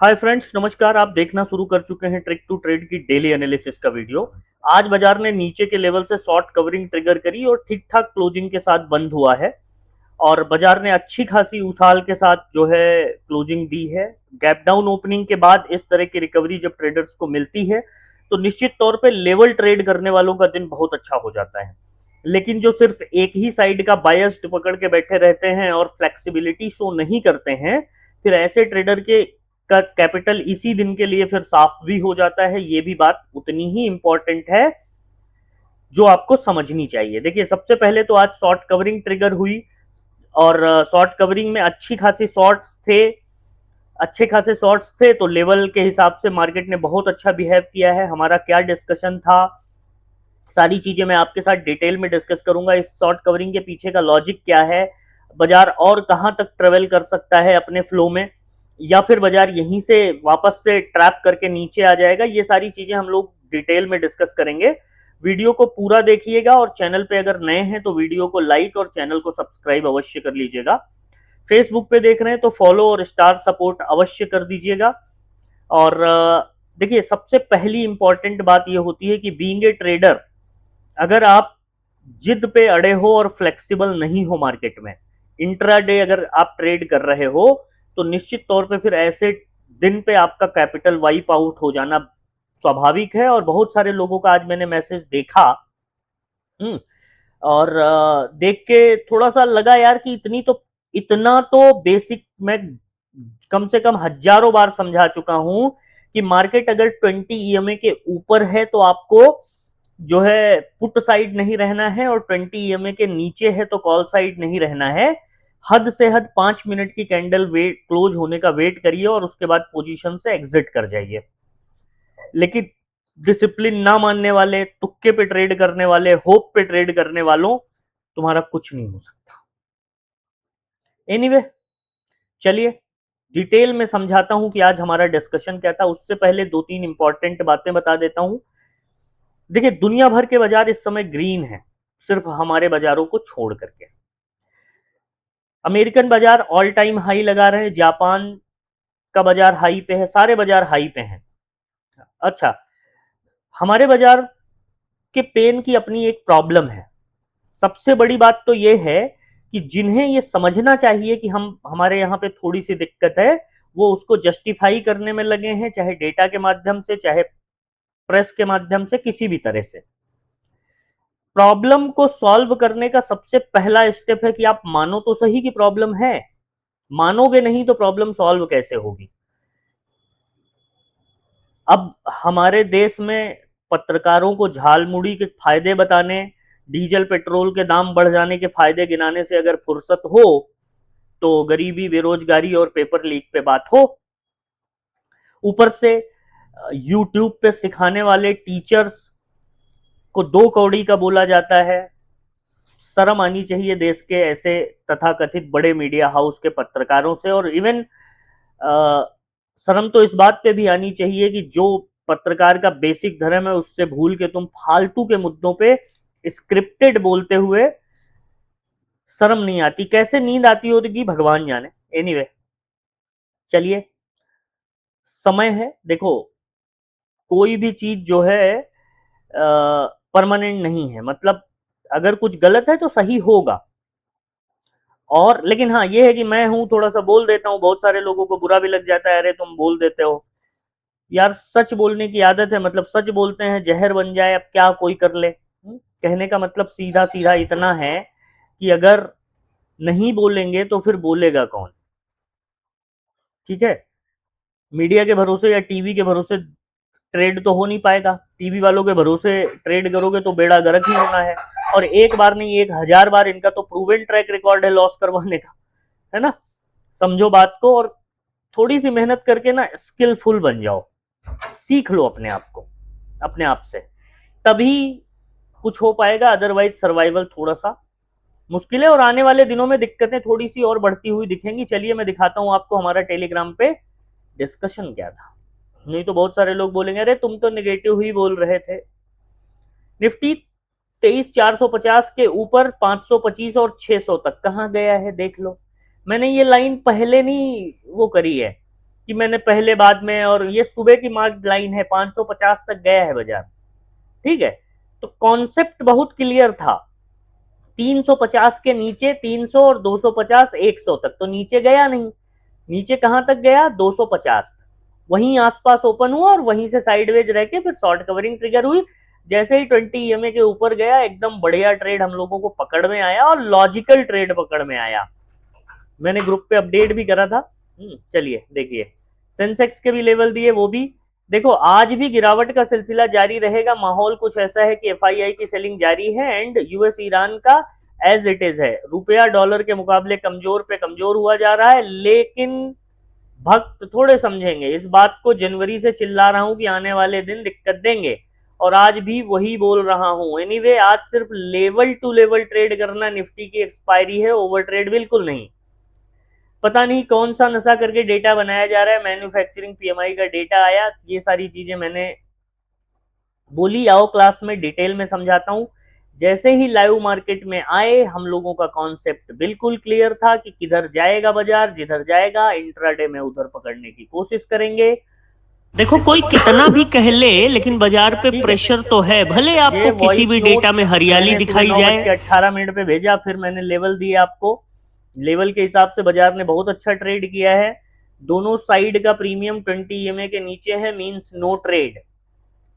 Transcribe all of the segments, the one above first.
Hi friends, नमस्कार। आप देखना शुरू कर चुके हैं ट्रिक टू ट्रेड की डेली एनालिसिस का वीडियो। आज बाजार ने नीचे के लेवल से शॉर्ट कवरिंग ट्रिगर करी और ठीक ठाक क्लोजिंग के साथ बंद हुआ है। और बाजार ने अच्छी खासी उछाल के साथ जो है क्लोजिंग दी है। गैप डाउन ओपनिंग के बाद इस तरह की रिकवरी जब ट्रेडर्स को मिलती है तो निश्चित तौर पे लेवल ट्रेड करने वालों का दिन बहुत अच्छा हो जाता है। लेकिन जो सिर्फ एक ही साइड का बायस्ड पकड़ के बैठे रहते हैं और फ्लेक्सिबिलिटी शो नहीं करते हैं, फिर ऐसे ट्रेडर के का कैपिटल इसी दिन के लिए फिर साफ भी हो जाता है। ये भी बात उतनी ही इंपॉर्टेंट है जो आपको समझनी चाहिए। देखिए, सबसे पहले तो आज शॉर्ट कवरिंग ट्रिगर हुई और शॉर्ट कवरिंग में अच्छे खासे शॉर्ट्स थे, तो लेवल के हिसाब से मार्केट ने बहुत अच्छा बिहेव किया है। हमारा क्या डिस्कशन था, सारी चीजें मैं आपके साथ डिटेल में डिस्कस करूंगा। इस शॉर्ट कवरिंग के पीछे का लॉजिक क्या है, बाजार और कहां तक ट्रेवल कर सकता है अपने फ्लो में, या फिर बाजार यहीं से वापस से ट्रैप करके नीचे आ जाएगा। ये सारी चीजें हम लोग डिटेल में डिस्कस करेंगे। वीडियो को पूरा देखिएगा और चैनल पे अगर नए हैं तो वीडियो को लाइक और चैनल को सब्सक्राइब अवश्य कर लीजिएगा। फेसबुक पे देख रहे हैं तो फॉलो और स्टार सपोर्ट अवश्य कर दीजिएगा। और देखिए, सबसे पहली इंपॉर्टेंट बात यह होती है कि बीइंग ए ट्रेडर, अगर आप जिद पे अड़े हो और फ्लेक्सिबल नहीं हो मार्केट में, इंट्राडे अगर आप ट्रेड कर रहे हो, तो निश्चित तौर पे फिर ऐसे दिन पे आपका कैपिटल वाइप आउट हो जाना स्वाभाविक है। और बहुत सारे लोगों का आज मैंने मैसेज देखा। और देख के थोड़ा सा लगा यार कि इतना तो बेसिक मैं कम से कम हजारों बार समझा चुका हूं कि मार्केट अगर 20 ईएमए के ऊपर है तो आपको जो है पुट साइड नहीं रहना है, और 20 ईएमए के नीचे है तो कॉल साइड नहीं रहना है। हद से हद 5 मिनट की कैंडल वेट क्लोज होने का वेट करिए और उसके बाद पोजीशन से एग्जिट कर जाइए। लेकिन डिसिप्लिन ना मानने वाले, तुक्के पे ट्रेड करने वाले, होप पे ट्रेड करने वालों, तुम्हारा कुछ नहीं हो सकता। एनीवे, चलिए डिटेल में समझाता हूं कि आज हमारा डिस्कशन क्या था। उससे पहले दो तीन इंपॉर्टेंट बातें बता देता हूं। देखिए, दुनिया भर के बाजार इस समय ग्रीन है, सिर्फ हमारे बाजारों को छोड़ करके। अमेरिकन बाजार ऑल टाइम हाई लगा रहे हैं, जापान का बाजार हाई पे है, सारे बाजार हाई पे हैं। अच्छा, हमारे बाजार के पेन की अपनी एक प्रॉब्लम है। सबसे बड़ी बात तो यह है कि जिन्हें ये समझना चाहिए कि हम हमारे यहाँ पे थोड़ी सी दिक्कत है, वो उसको जस्टिफाई करने में लगे हैं, चाहे डेटा के माध्यम से, चाहे प्रेस के माध्यम से, किसी भी तरह से। प्रॉब्लम को सॉल्व करने का सबसे पहला स्टेप है कि आप मानो तो सही कि प्रॉब्लम है। मानोगे नहीं तो प्रॉब्लम सॉल्व कैसे होगी। अब हमारे देश में पत्रकारों को झालमुड़ी के फायदे बताने, डीजल पेट्रोल के दाम बढ़ जाने के फायदे गिनाने से अगर फुर्सत हो तो गरीबी, बेरोजगारी और पेपर लीक पे बात हो। ऊपर से यूट्यूब पे सिखाने वाले टीचर्स को दो कौड़ी का बोला जाता है। शर्म आनी चाहिए देश के ऐसे तथाकथित बड़े मीडिया हाउस के पत्रकारों से। और इवन शर्म तो इस बात पे भी आनी चाहिए कि जो पत्रकार का बेसिक धर्म है उससे भूल के तुम फालतू के मुद्दों पे स्क्रिप्टेड बोलते हुए शर्म नहीं आती। कैसे नींद आती होगी भगवान जाने। एनीवे, चलिए, समय है। देखो, कोई भी चीज जो है परमानेंट नहीं है। मतलब अगर कुछ गलत है तो सही होगा। और लेकिन हाँ, ये है कि मैं हूं, थोड़ा सा बोल देता हूँ, बहुत सारे लोगों को बुरा भी लग जाता है, अरे तुम बोल देते हो। यार, सच बोलने की आदत है, मतलब सच बोलते हैं जहर बन जाए, अब क्या कोई कर ले। कहने का मतलब सीधा सीधा इतना है कि अगर नहीं बोलेंगे तो फिर बोलेगा कौन। ठीक है, मीडिया के भरोसे या टीवी के भरोसे ट्रेड तो हो नहीं पाएगा। टीवी वालों के भरोसे ट्रेड करोगे तो बेड़ा गर्क ही होना है। और एक बार नहीं, 1000 बार इनका तो प्रूवन ट्रैक रिकॉर्ड है लॉस करवाने का, है ना। समझो बात को और थोड़ी सी मेहनत करके ना स्किलफुल बन जाओ। सीख लो अपने आप को, अपने आप से, तभी कुछ हो पाएगा। अदरवाइज सर्वाइवल थोड़ा सा मुश्किल है और आने वाले दिनों में दिक्कतें थोड़ी सी और बढ़ती हुई दिखेंगी। चलिए मैं दिखाता हूं आपको हमारा टेलीग्राम पे डिस्कशन क्या था। नहीं तो बहुत सारे लोग बोलेंगे अरे तुम तो नेगेटिव ही बोल रहे थे। निफ्टी 23,450 के ऊपर 525 और 600 तक कहां गया है देख लो। मैंने ये लाइन पहले नहीं वो करी है, कि मैंने पहले बाद में, और ये सुबह की मार्क लाइन है, 550 तक गया है बाजार, ठीक है। तो कॉन्सेप्ट बहुत क्लियर था, 350 के नीचे 300 और 250 100 तक, तो नीचे गया नहीं। नीचे कहां तक गया? 250 तक, वहीं आसपास ओपन हुआ और वहीं से साइडवेज रह के फिर शॉर्ट कवरिंग ट्रिगर हुई। जैसे ही 20 ईएमए के ऊपर गया, एकदम बढ़िया ट्रेड हम लोगों को पकड़ में आया, और लॉजिकल ट्रेड पकड़ में आया। मैंने ग्रुप पे अपडेट भी करा था। चलिए देखिए, सेंसेक्स के भी लेवल दिए, वो भी देखो। आज भी गिरावट का सिलसिला जारी रहेगा। माहौल कुछ ऐसा है कि एफआईआई की सेलिंग जारी है, एंड यूएस ईरान का एज इट इज है। रुपया डॉलर के मुकाबले कमजोर पे कमजोर हुआ जा रहा है, लेकिन भक्त थोड़े समझेंगे इस बात को। जनवरी से चिल्ला रहा हूं कि आने वाले दिन दिक्कत देंगे, और आज भी वही बोल रहा हूं। एनीवे, आज सिर्फ लेवल टू लेवल ट्रेड करना, निफ्टी की एक्सपायरी है, ओवर ट्रेड बिल्कुल नहीं। पता नहीं कौन सा नशा करके डेटा बनाया जा रहा है। मैन्युफैक्चरिंग पीएमआई का डेटा आया, ये सारी चीजें मैंने बोली। आओ क्लास में डिटेल में समझाता हूं। जैसे ही लाइव मार्केट में आए, हम लोगों का कॉन्सेप्ट बिल्कुल क्लियर था कि किधर जाएगा बाजार, जिधर जाएगा इंट्राडे में उधर पकड़ने की कोशिश करेंगे। देखो, कोई कितना भी कह ले, लेकिन बाजार पे प्रेशर तो है। भले ये आपको किसी वॉइस भी नोट डेटा में हरियाली मैंने सुबह दिखाई जाए। 9:18 पे भेजा, फिर मैंने लेवल दिए आपको। लेवल के हिसाब से बाजार ने बहुत अच्छा ट्रेड किया है। दोनों साइड का प्रीमियम 20 ईएमए के नीचे है, मींस नो ट्रेड।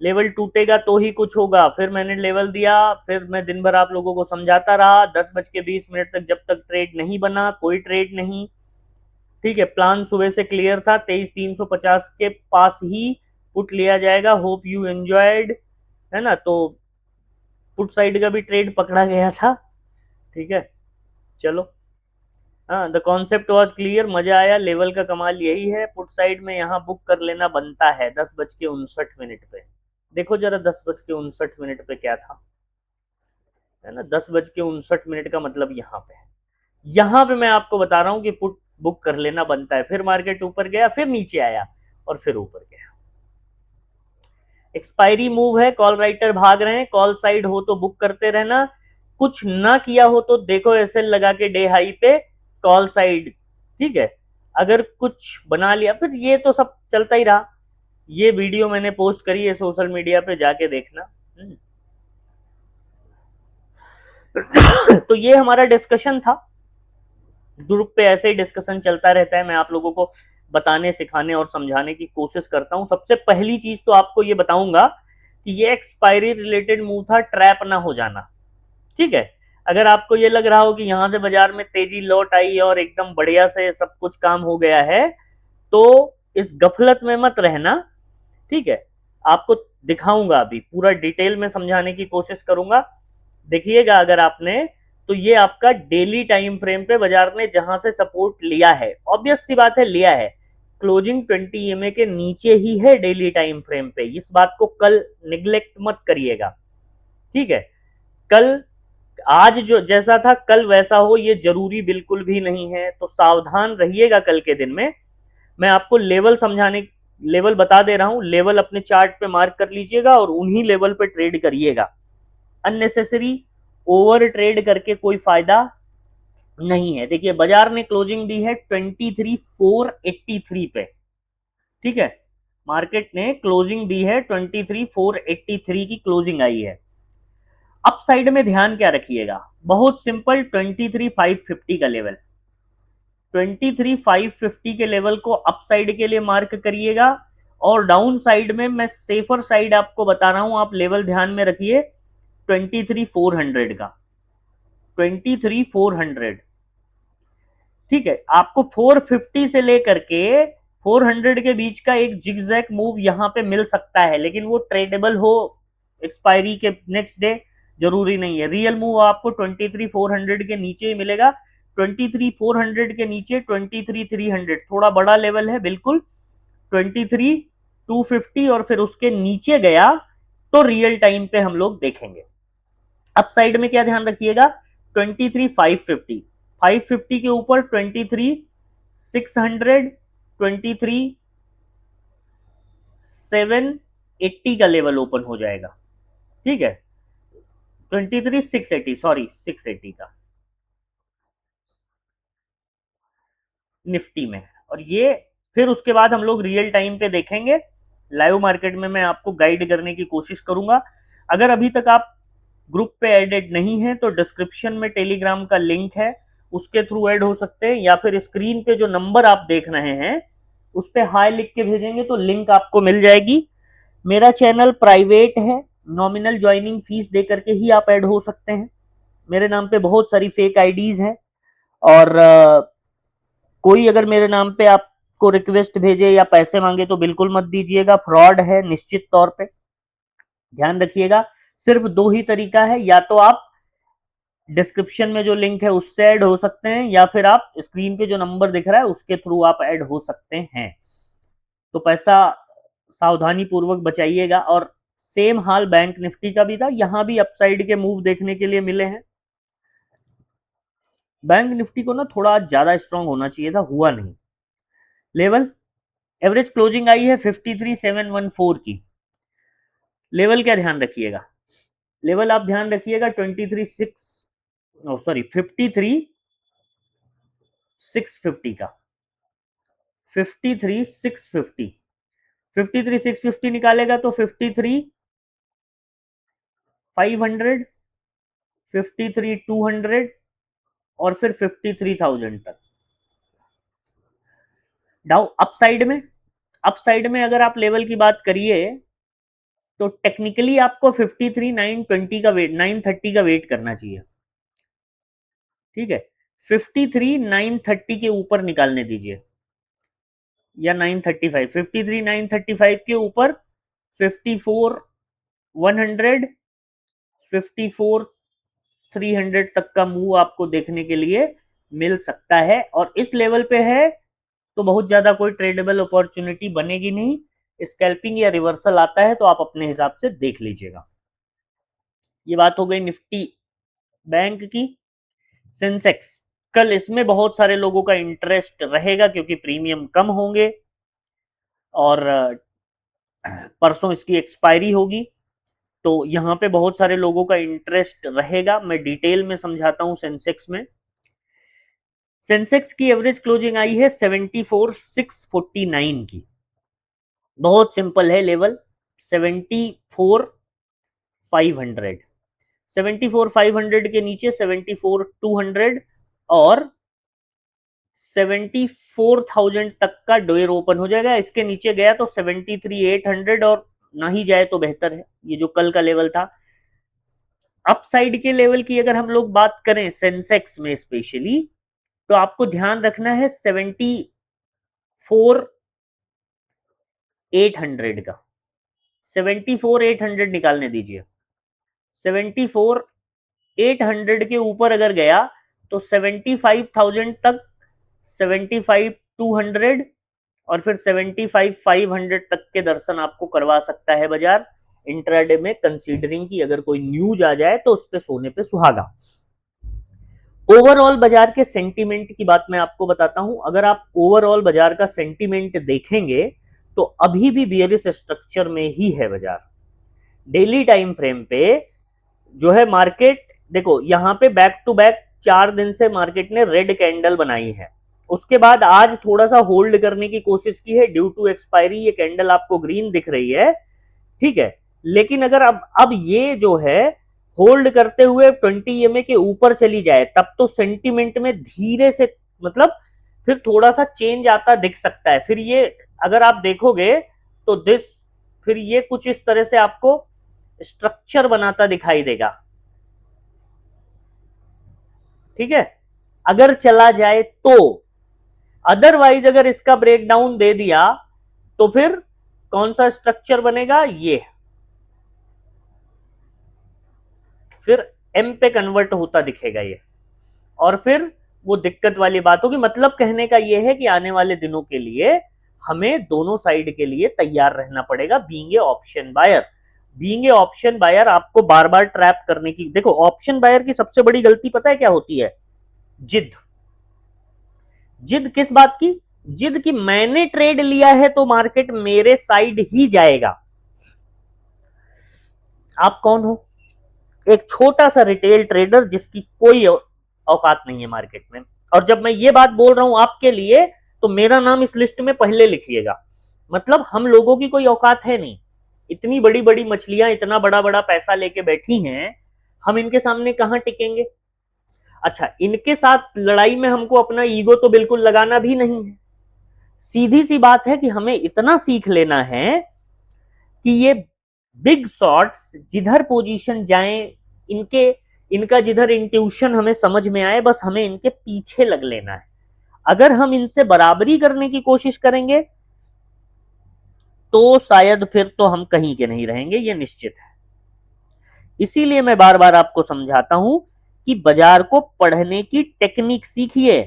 लेवल टूटेगा तो ही कुछ होगा। फिर मैंने लेवल दिया, फिर मैं दिन भर आप लोगों को समझाता रहा। 10:20 तक जब तक ट्रेड नहीं बना, कोई ट्रेड नहीं, ठीक है। प्लान सुबह से क्लियर था, 23,350 के पास ही पुट लिया जाएगा। होप यू एंजॉयड, है ना। तो पुट साइड का भी ट्रेड पकड़ा गया था, ठीक है। चलो, हाँ, द कॉन्सेप्ट वॉज क्लियर, मजा आया। लेवल का कमाल यही है, पुट साइड में यहाँ बुक कर लेना बनता है 10:59 पे। देखो जरा 10:59 पे क्या था, है ना। 10:59 का मतलब यहाँ पे है। यहाँ पे मैं आपको बता रहा हूँ कि पुट बुक कर लेना बनता है। फिर मार्केट ऊपर गया, फिर नीचे आया, और फिर ऊपर गया। एक्सपायरी मूव है, कॉल राइटर भाग रहे हैं। कॉल साइड हो तो बुक करते रहना, कुछ ना किया हो तो देखो एसएल लगा के डे हाई पे कॉल साइड, ठीक है। अगर कुछ बना लिया, फिर ये तो सब चलता ही रहा। ये वीडियो मैंने पोस्ट करी है सोशल मीडिया पे, जाके देखना। तो ये हमारा डिस्कशन था। ग्रुप पे ऐसे ही डिस्कशन चलता रहता है, मैं आप लोगों को बताने, सिखाने और समझाने की कोशिश करता हूं। सबसे पहली चीज तो आपको ये बताऊंगा कि ये एक्सपायरी रिलेटेड मूव था, ट्रैप ना हो जाना, ठीक है। अगर आपको ये लग रहा हो कि यहां से बाजार में तेजी लौट आई और एकदम बढ़िया से सब कुछ काम हो गया है, तो इस गफलत में मत रहना, ठीक है। आपको दिखाऊंगा, अभी पूरा डिटेल में समझाने की कोशिश करूंगा। देखिएगा अगर आपने, तो ये आपका डेली टाइम फ्रेम पे बाजार ने जहां से सपोर्ट लिया है, ऑब्वियस सी बात है लिया है, क्लोजिंग 20 ईएमए के नीचे ही है डेली टाइम फ्रेम पे। इस बात को कल निग्लेक्ट मत करिएगा, ठीक है। कल, आज जो जैसा था कल वैसा हो ये जरूरी बिल्कुल भी नहीं है, तो सावधान रहिएगा कल के दिन में। मैं आपको लेवल समझाने, लेवल बता दे रहा हूं। लेवल अपने चार्ट पे मार्क कर लीजिएगा और उन्हीं लेवल पे ट्रेड करिएगा। अननेसेसरी ओवर ट्रेड करके कोई फायदा नहीं है। देखिए बाजार ने क्लोजिंग दी है 23,483 पे, ठीक है। मार्केट ने क्लोजिंग दी है 23,483 की क्लोजिंग आई है। अप साइड में ध्यान क्या रखिएगा, बहुत सिंपल, 23,550 का लेवल, 23,550 के लेवल को अप साइड के लिए मार्क करिएगा। और डाउन साइड में मैं सेफर साइड आपको बता रहा हूं, आप लेवल ध्यान में रखिए 23,400 का, 23,400, ठीक है। आपको 450 से लेकर के 400 के बीच का एक जिगजैग मूव यहां पे मिल सकता है, लेकिन वो ट्रेडेबल हो एक्सपायरी के नेक्स्ट डे जरूरी नहीं है। रियल मूव आपको 23,400 के नीचे ही मिलेगा। 23,400 के नीचे 23,300 थोड़ा बड़ा लेवल है बिल्कुल। 23,250 और फिर उसके नीचे गया तो रियल टाइम पे हम लोग देखेंगे। अप साइड में क्या ध्यान रखिएगा, 23,550, 550 के ऊपर 23,600, 23,780 का लेवल ओपन हो जाएगा, ठीक है। 23,680, सॉरी 680 का निफ्टी में, और ये फिर उसके बाद हम लोग रियल टाइम पे देखेंगे। लाइव मार्केट में मैं आपको गाइड करने की कोशिश करूंगा। अगर अभी तक आप ग्रुप पे एडेड नहीं है तो डिस्क्रिप्शन में टेलीग्राम का लिंक है, उसके थ्रू ऐड हो सकते हैं, या फिर स्क्रीन पे जो नंबर आप देख रहे हैं उस पे हाई लिख के भेजेंगे तो लिंक आपको मिल जाएगी। मेरा चैनल प्राइवेट है, नॉमिनल ज्वाइनिंग फीस दे करके ही आप ऐड हो सकते हैं। मेरे नाम पे बहुत सारी फेक आईडीज हैं, और कोई अगर मेरे नाम पे आपको रिक्वेस्ट भेजे या पैसे मांगे तो बिल्कुल मत दीजिएगा, फ्रॉड है निश्चित तौर पे, ध्यान रखिएगा। सिर्फ दो ही तरीका है, या तो आप डिस्क्रिप्शन में जो लिंक है उससे ऐड हो सकते हैं, या फिर आप स्क्रीन पे जो नंबर दिख रहा है उसके थ्रू आप ऐड हो सकते हैं। तो पैसा सावधानी पूर्वक बचाइएगा। और सेम हाल बैंक निफ्टी का भी था, यहां भी अपसाइड के मूव देखने के लिए मिले हैं। बैंक निफ्टी को ना थोड़ा ज्यादा स्ट्रांग होना चाहिए था, हुआ नहीं। लेवल एवरेज क्लोजिंग आई है 53714 की। लेवल क्या ध्यान रखिएगा, लेवल आप ध्यान रखिएगा 53650 का, 53650। 53650 निकालेगा तो 53500, 53200 और फिर 53000 तक। डाउ अपसाइड में अगर आप लेवल की बात करिए तो टेक्निकली आपको 53920 का वेट, 930 का वेट करना चाहिए। ठीक है, 53930 के ऊपर निकालने दीजिए, या 935, 53935 के ऊपर 54100, 54300 तक का मूव आपको देखने के लिए मिल सकता है। और इस लेवल पे है तो बहुत ज्यादा कोई ट्रेडेबल अपॉर्चुनिटी बनेगी नहीं। स्कैल्पिंग या रिवर्सल आता है तो आप अपने हिसाब से देख लीजिएगा। ये बात हो गई निफ्टी बैंक की। सेंसेक्स, कल इसमें बहुत सारे लोगों का इंटरेस्ट रहेगा क्योंकि प्रीमियम कम होंगे, और परसों इसकी एक्सपायरी होगी, तो यहाँ पे बहुत सारे लोगों का इंटरेस्ट रहेगा। मैं डिटेल में समझाता हूँ सेंसेक्स में। सेंसेक्स की एवरेज क्लोजिंग आई है 74649 की। बहुत सिंपल है लेवल, 74500, 74500 के नीचे 74200 और 74000 तक का डोर ओपन हो जाएगा। इसके नीचे गया तो 73800, और ना ही जाए तो बेहतर है, ये जो कल का लेवल था। अपसाइड के लेवल की अगर हम लोग बात करें सेंसेक्स में स्पेशली, तो आपको ध्यान रखना है 74800 का, 74800 निकालने दीजिए। 74800 के ऊपर अगर गया तो 75000 तक, 75200 और फिर 75500 तक के दर्शन आपको करवा सकता है बाजार इंट्राडे में, कंसीडरिंग की अगर कोई न्यूज आ जाए तो उस पे सोने पे सुहागा। ओवरऑल बाजार के सेंटीमेंट की बात मैं आपको बताता हूं। अगर आप ओवरऑल बाजार का सेंटीमेंट देखेंगे तो अभी भी बियरिश स्ट्रक्चर में ही है बाजार। डेली टाइम फ्रेम पे जो है मार्केट, देखो यहां पे बैक टू बैक 4 दिन से मार्केट ने रेड कैंडल बनाई है, उसके बाद आज थोड़ा सा होल्ड करने की कोशिश की है ड्यू टू एक्सपायरी। ये कैंडल आपको ग्रीन दिख रही है, ठीक है, लेकिन अगर अब ये जो है होल्ड करते हुए 20 EMA के ऊपर चली जाए तब तो सेंटीमेंट में धीरे से, मतलब फिर थोड़ा सा चेंज आता दिख सकता है। फिर ये अगर आप देखोगे तो फिर ये कुछ इस तरह से आपको स्ट्रक्चर बनाता दिखाई देगा। ठीक है, अगर चला जाए तो, अदरवाइज अगर इसका ब्रेकडाउन दे दिया तो फिर कौन सा स्ट्रक्चर बनेगा, ये फिर एम पे कन्वर्ट होता दिखेगा ये, और फिर वो दिक्कत वाली बात होगी। मतलब कहने का ये है कि आने वाले दिनों के लिए हमें दोनों साइड के लिए तैयार रहना पड़ेगा। Being a option buyer, being a option buyer आपको बार बार ट्रैप करने की, देखो ऑप्शन बायर की सबसे बड़ी गलती पता है क्या होती है, जिद। जिद किस बात की, जिद कि मैंने ट्रेड लिया है तो मार्केट मेरे साइड ही जाएगा। आप कौन हो, एक छोटा सा रिटेल ट्रेडर जिसकी कोई औकात नहीं है मार्केट में। और जब मैं ये बात बोल रहा हूं आपके लिए तो मेरा नाम इस लिस्ट में पहले लिखिएगा। मतलब हम लोगों की कोई औकात है नहीं, इतनी बड़ी बड़ी मछलियां इतना बड़ा बड़ा पैसा लेके बैठी हैं, हम इनके सामने कहां टिकेंगे। अच्छा, इनके साथ लड़ाई में हमको अपना ईगो तो बिल्कुल लगाना भी नहीं है। सीधी सी बात है कि हमें इतना सीख लेना है कि ये बिग शॉट्स जिधर पोजीशन जाएं, इनके इनका जिधर इंट्यूशन हमें समझ में आए, बस हमें इनके पीछे लग लेना है। अगर हम इनसे बराबरी करने की कोशिश करेंगे तो शायद फिर तो हम कहीं के नहीं रहेंगे, ये निश्चित है। इसीलिए मैं बार बार आपको समझाता हूं कि बाजार को पढ़ने की टेक्निक सीखिए।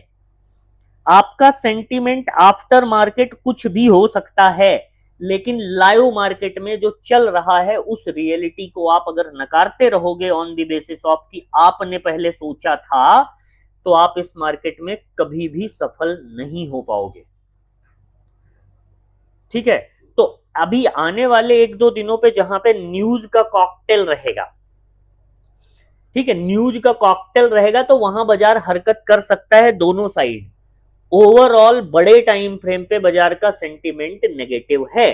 आपका सेंटीमेंट आफ्टर मार्केट कुछ भी हो सकता है, लेकिन लाइव मार्केट में जो चल रहा है उस रियलिटी को आप अगर नकारते रहोगे ऑन द बेसिस ऑफ कि आपने पहले सोचा था, तो आप इस मार्केट में कभी भी सफल नहीं हो पाओगे। ठीक है, तो अभी आने वाले एक दो दिनों पे जहां पे न्यूज का कॉकटेल रहेगा, ठीक है, न्यूज का कॉकटेल रहेगा, तो वहां बाजार हरकत कर सकता है दोनों साइड। ओवरऑल बड़े टाइम फ्रेम पे बाजार का सेंटीमेंट नेगेटिव है,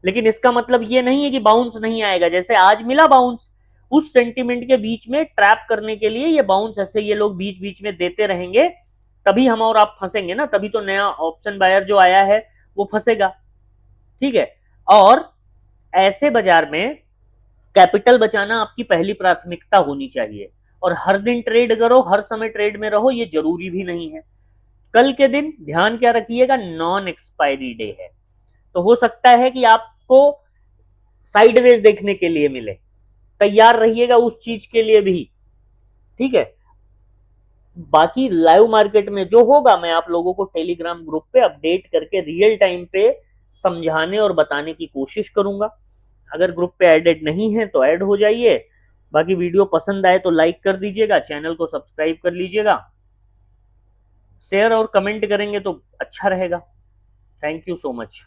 लेकिन इसका मतलब ये नहीं है कि बाउंस नहीं आएगा। जैसे आज मिला बाउंस, उस सेंटीमेंट के बीच में ट्रैप करने के लिए ये बाउंस ऐसे ये लोग बीच बीच में देते रहेंगे, तभी हम और आप फंसेंगे ना, तभी तो नया ऑप्शन बायर जो आया है वो फंसेगा। ठीक है, और ऐसे बाजार में कैपिटल बचाना आपकी पहली प्राथमिकता होनी चाहिए। और हर दिन ट्रेड करो, हर समय ट्रेड में रहो, ये जरूरी भी नहीं है। कल के दिन ध्यान क्या रखिएगा, नॉन एक्सपायरी डे है, तो हो सकता है कि आपको साइडवेज देखने के लिए मिले, तैयार रहिएगा उस चीज के लिए भी। ठीक है, बाकी लाइव मार्केट में जो होगा मैं आप लोगों को टेलीग्राम ग्रुप पे अपडेट करके रियल टाइम पे समझाने और बताने की कोशिश करूंगा। अगर ग्रुप पे एडेड नहीं है तो ऐड हो जाइए। बाकी वीडियो पसंद आए तो लाइक कर दीजिएगा, चैनल को सब्सक्राइब कर लीजिएगा, शेयर और कमेंट करेंगे तो अच्छा रहेगा। Thank you so much.